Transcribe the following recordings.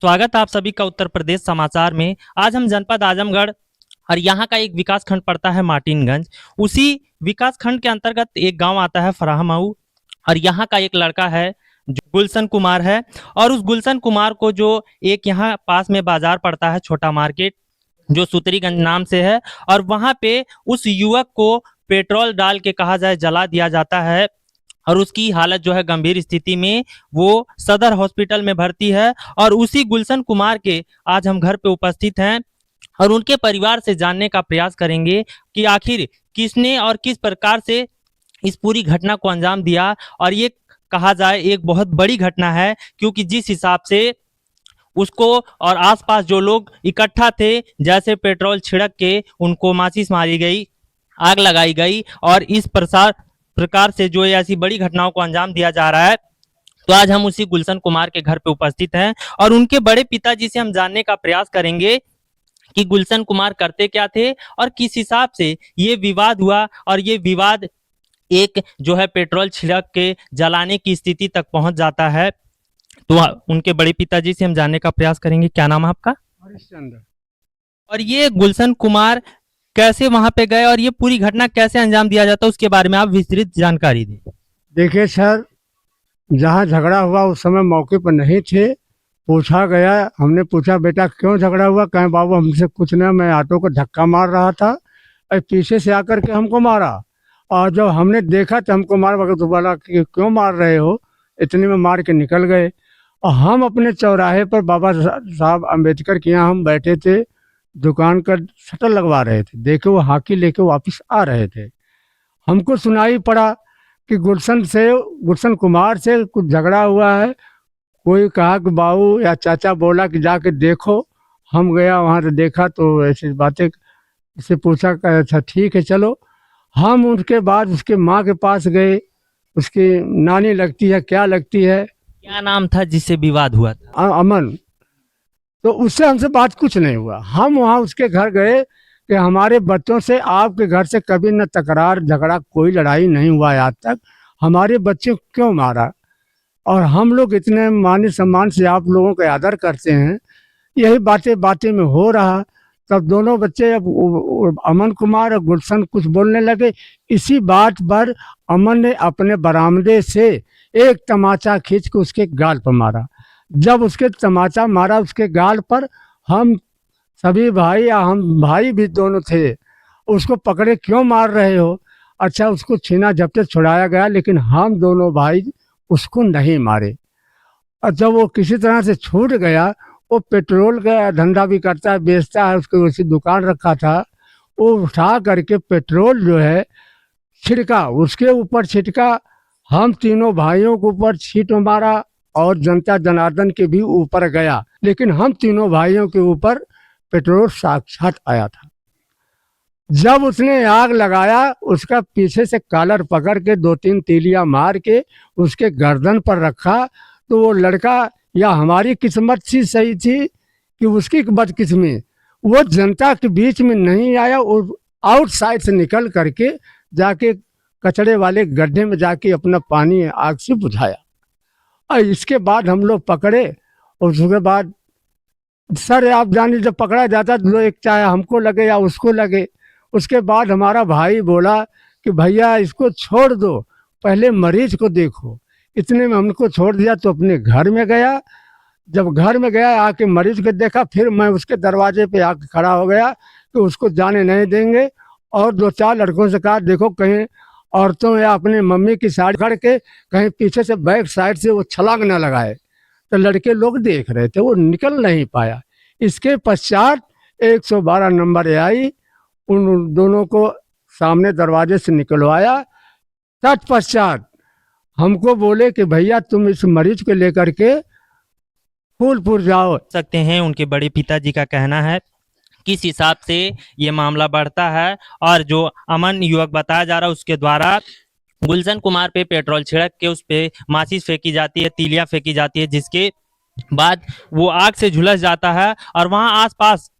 स्वागत है आप सभी का उत्तर प्रदेश समाचार में। आज हम जनपद आजमगढ़ और यहाँ का एक विकास खंड पड़ता है मार्टिनगंज। उसी विकास खंड के अंतर्गत एक गांव आता है फराहमाऊ और यहाँ का एक लड़का है जो गुलशन कुमार है। और उस गुलशन कुमार को जो एक यहाँ पास में बाजार पड़ता है छोटा मार्केट जो सुतरीगंज नाम से है, और वहाँ पे उस युवक को पेट्रोल डाल के कहा जाए जला दिया जाता है और उसकी हालत जो है गंभीर स्थिति में वो सदर हॉस्पिटल में भर्ती है। और उसी गुलशन कुमार के आज हम घर पे उपस्थित हैं और उनके परिवार से जानने का प्रयास करेंगे कि आखिर किसने और किस प्रकार से इस पूरी घटना को अंजाम दिया। और ये कहा जाए एक बहुत बड़ी घटना है, क्योंकि जिस हिसाब से उसको और आसपास जो लोग इकट्ठा थे, जैसे पेट्रोल छिड़क के उनको माचिस मारी गई, आग लगाई गई, और इस प्रकार से जो ऐसी बड़ी घटनाओं को अंजाम दिया जा रहा है। तो आज हम उसी गुलशन कुमार के घर पे उपस्थित हैं और उनके बड़े पिताजी से हम जानने का प्रयास करेंगे कि गुलशन कुमार करते क्या थे और किस हिसाब से ये विवाद हुआ, और ये विवाद एक जो है पेट्रोल छिड़क के जलाने की स्थिति तक पहुंच जाता है। तो उनके बड़े पिताजी से हम जानने का प्रयास करेंगे। क्या नाम है आपका? हरिश्चंद्र। और ये गुलशन कुमार कैसे वहां पे गए और ये पूरी घटना कैसे अंजाम दिया जाता है, उसके बारे में आप विस्तृत जानकारी दें। देखिए सर, जहाँ झगड़ा हुआ उस समय मौके पर नहीं थे। पूछा गया, हमने पूछा बेटा क्यों झगड़ा हुआ? कहें बाबू हमसे कुछ नहीं, मैं ऑटो को धक्का मार रहा था और पीछे से आकर के हमको मारा। और जब हमने देखा तो हमको मार वगैरह तो बोला कि क्यों मार रहे हो, इतने में मार के निकल गए। और हम अपने चौराहे पर बाबा साहब अम्बेडकर के यहाँ हम बैठे थे, दुकान का शटर लगवा रहे थे। देखे वो हाकी लेके वापस आ रहे थे। हमको सुनाई पड़ा कि गुलशन कुमार से कुछ झगड़ा हुआ है। कोई कहा कि बाबू या चाचा बोला कि जाके देखो। हम गया वहाँ से, देखा तो ऐसी बातें से पूछा कि अच्छा ठीक है चलो। हम उसके बाद उसके माँ के पास गए। उसकी नानी लगती है, क्या लगती है, क्या नाम था जिससे विवाद हुआ था? अमन। तो उससे हमसे बात कुछ नहीं हुआ। हम वहाँ उसके घर गए कि हमारे बच्चों से आपके घर से कभी न तकरार झगड़ा कोई लड़ाई नहीं हुआ है आज तक, हमारे बच्चे को क्यों मारा? और हम लोग इतने मान सम्मान से आप लोगों का आदर करते हैं, यही बातें बातें में हो रहा। तब दोनों बच्चे अब अमन कुमार और गुलशन कुछ बोलने लगे। इसी बात पर अमन ने अपने बरामदे से एक तमाचा खींच के उसके गाल पर मारा। जब उसके तमाचा मारा उसके गाल पर, हम सभी भाई या हम भाई भी दोनों थे, उसको पकड़े क्यों मार रहे हो? अच्छा, उसको छीना झपटे छुड़ाया गया, लेकिन हम दोनों भाई उसको नहीं मारे। और जब वो किसी तरह से छूट गया, वो पेट्रोल का धंधा भी करता है, बेचता है, उसकी वैसी दुकान रखा था। वो उठा करके पेट्रोल जो है छिड़का, उसके ऊपर छिड़का। हम तीनों भाइयों के ऊपर छींट मारा और जनता जनार्दन के भी ऊपर गया, लेकिन हम तीनों भाइयों के ऊपर पेट्रोल साक्षात आया था। जब उसने आग लगाया, उसका पीछे से कॉलर पकड़ के 2-3 तीलियां मार के उसके गर्दन पर रखा। तो वो लड़का, या हमारी किस्मत सी सही थी कि उसकी बदकिस्मती, वो जनता के बीच में नहीं आया। वो आउटसाइड से निकल करके जाके कचड़े वाले गड्ढे में जाके अपना पानी आग से बुझाया। और इसके बाद हम लोग पकड़े, और उसके बाद सर आप जानिए जब पकड़ा जाता तो एक चाहे हमको लगे या उसको लगे। उसके बाद हमारा भाई बोला कि भैया इसको छोड़ दो, पहले मरीज को देखो। इतने में हमको छोड़ दिया तो अपने घर में गया। जब घर में गया, आके मरीज को देखा, फिर मैं उसके दरवाजे पे आके खड़ा हो गया कि उसको जाने नहीं देंगे। और 2-4 लड़कों से कहा देखो कहीं औरतों या अपने मम्मी की साइड खड़ के कहीं पीछे से बैक साइड से वो छलांग न लगाए। तो लड़के लोग देख रहे थे, वो निकल नहीं पाया। इसके पश्चात 112 नंबर आई, उन दोनों को सामने दरवाजे से निकलवाया। तत्पश्चात हमको बोले कि भैया तुम इस मरीज को लेकर के फूलपुर जाओ। सकते हैं उनके बड़े पिताजी का कहना है किस हिसाब से ये मामला बढ़ता है, और जो अमन युवक बताया जा रहा है उसके द्वारा गुलशन कुमार पे पेट्रोल छिड़क के उस पे माचिस फेंकी जाती है, तीलियां फेंकी जाती है, जिसके बाद वो आग से झुलस जाता है। और वहां आसपास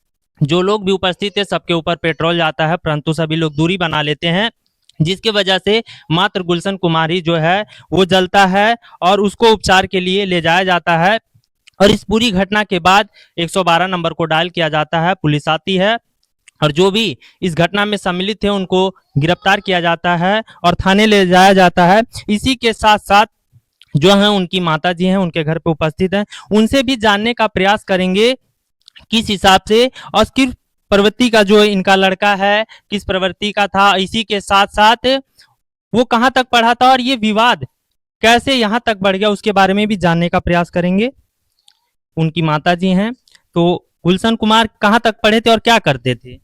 जो लोग भी उपस्थित है सबके ऊपर पेट्रोल जाता है, परंतु सभी लोग दूरी बना लेते हैं, जिसके वजह से मात्र गुलशन कुमार ही जो है वो जलता है और उसको उपचार के लिए ले जाया जाता है। और इस पूरी घटना के बाद 112 नंबर को डायल किया जाता है, पुलिस आती है और जो भी इस घटना में सम्मिलित थे उनको गिरफ्तार किया जाता है और थाने ले जाया जाता है। इसी के साथ साथ जो है उनकी माता जी हैं उनके घर पे उपस्थित हैं, उनसे भी जानने का प्रयास करेंगे किस हिसाब से और किस प्रवृत्ति का जो इनका लड़का है किस प्रवृत्ति का था, इसी के साथ साथ वो कहाँ तक पढ़ा था और ये विवाद कैसे यहाँ तक बढ़ गया उसके बारे में भी जानने का प्रयास करेंगे। उनकी माता जी हैं, तो गुलशन कुमार कहाँ तक पढ़े थे और क्या करते थे?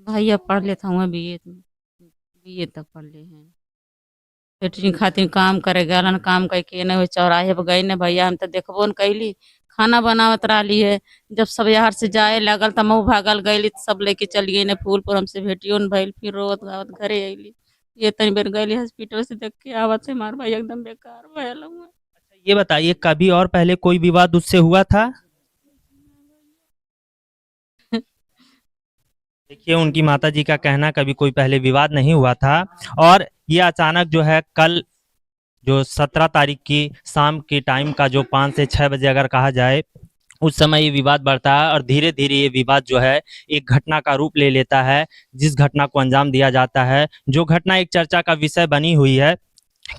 भैया पढ़ लेता हूँ बीए तक पढ़ ले हैं। बेटी खातिर काम करे गलन, काम करके न हो चौराहे पर गई न भैया, हम तो देखबो न कैली, खाना बनावत रही है। जब सब यहाँ से जाए लगल तो मऊ भागल गईली, सब लेके चल गई न फूलपुर, हमसे भेटियो न भइल, फिर रोवत गावत घरे अइली। ये तनी बेर गईली हॉस्पिटल से देख के आवत से मार भाई एकदम बेकार भयल हुआ। ये बताइए कभी और पहले कोई विवाद उससे हुआ था? देखिए उनकी माता जी का कहना कभी कोई पहले विवाद नहीं हुआ था और ये अचानक जो है कल जो 17 तारीख की शाम के टाइम का जो 5 से 6 बजे अगर कहा जाए उस समय ये विवाद बढ़ता है और धीरे धीरे ये विवाद जो है एक घटना का रूप ले लेता है, जिस घटना को अंजाम दिया जाता है, जो घटना एक चर्चा का विषय बनी हुई है।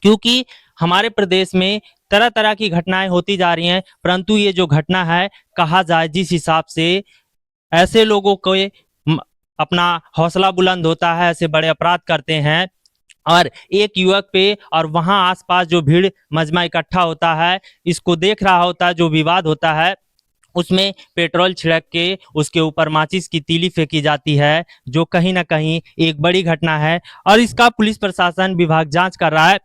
क्योंकि हमारे प्रदेश में तरह तरह की घटनाएं होती जा रही हैं, परंतु ये जो घटना है कहा जाए जिस हिसाब से ऐसे लोगों को अपना हौसला बुलंद होता है, ऐसे बड़े अपराध करते हैं और एक युवक पे और वहां आसपास जो भीड़ मजमा इकट्ठा होता है इसको देख रहा होता है, जो विवाद होता है उसमें पेट्रोल छिड़क के उसके ऊपर माचिस की तीली फेंकी जाती है, जो कहीं ना कहीं एक बड़ी घटना है और इसका पुलिस प्रशासन विभाग जांच कर रहा है।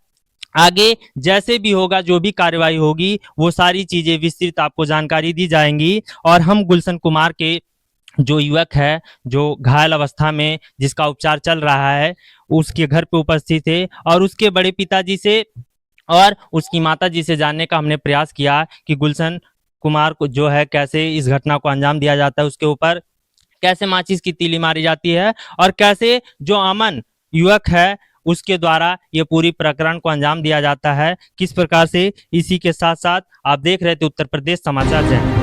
आगे जैसे भी होगा जो भी कार्रवाई होगी वो सारी चीजें विस्तृत आपको जानकारी दी जाएंगी। और हम गुलशन कुमार के जो युवक है जो घायल अवस्था में जिसका उपचार चल रहा है उसके घर पे उपस्थित थे और उसके बड़े पिताजी से और उसकी माता जी से जानने का हमने प्रयास किया कि गुलशन कुमार को जो है कैसे इस घटना को अंजाम दिया जाता है, उसके ऊपर कैसे माचिस की तीली मारी जाती है और कैसे जो अमन युवक है उसके द्वारा ये पूरी प्रकरण को अंजाम दिया जाता है, किस प्रकार से। इसी के साथ साथ आप देख रहे थे उत्तर प्रदेश समाचार चैनल।